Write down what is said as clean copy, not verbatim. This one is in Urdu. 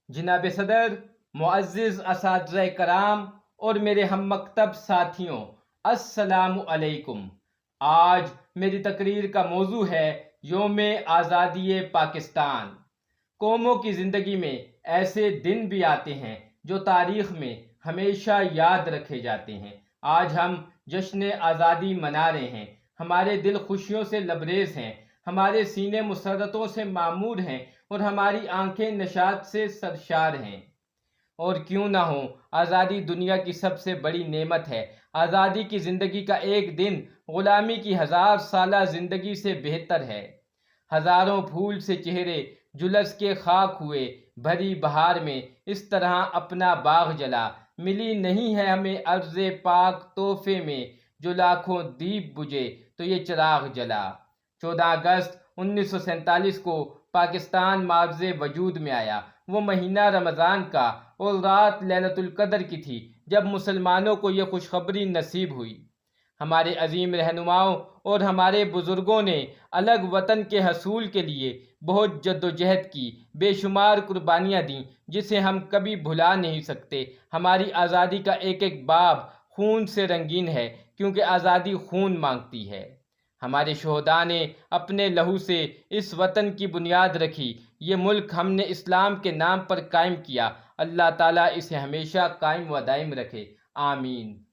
جناب صدر، معزز اساتذہ کرام اور میرے ہم مکتب ساتھیوں، السلام علیکم۔ آج میری تقریر کا موضوع ہے یوم آزادی پاکستان۔ قوموں کی زندگی میں ایسے دن بھی آتے ہیں جو تاریخ میں ہمیشہ یاد رکھے جاتے ہیں۔ آج ہم جشن آزادی منا رہے ہیں، ہمارے دل خوشیوں سے لبریز ہیں، ہمارے سینے مسرتوں سے معمور ہیں اور ہماری آنکھیں نشاط سے سرشار ہیں۔ اور کیوں نہ ہو، آزادی دنیا کی سب سے بڑی نعمت ہے۔ آزادی کی زندگی کا ایک دن غلامی کی 1000 سالہ زندگی سے بہتر ہے۔ ہزاروں پھول سے چہرے جلس کے خاک ہوئے، بھری بہار میں اس طرح اپنا باغ جلا۔ ملی نہیں ہے ہمیں ارض پاک تحفے میں، جو لاکھوں دیپ بجھے تو یہ چراغ جلا۔ 14 اگست 1947 کو پاکستان معرض وجود میں آیا۔ وہ مہینہ رمضان کا اور رات لیلۃ القدر کی تھی جب مسلمانوں کو یہ خوشخبری نصیب ہوئی۔ ہمارے عظیم رہنماؤں اور ہمارے بزرگوں نے الگ وطن کے حصول کے لیے بہت جدوجہد کی، بے شمار قربانیاں دیں جسے ہم کبھی بھلا نہیں سکتے۔ ہماری آزادی کا ایک ایک باب خون سے رنگین ہے، کیونکہ آزادی خون مانگتی ہے۔ ہمارے شہداء نے اپنے لہو سے اس وطن کی بنیاد رکھی۔ یہ ملک ہم نے اسلام کے نام پر قائم کیا۔ اللہ تعالیٰ اسے ہمیشہ قائم و دائم رکھے، آمین۔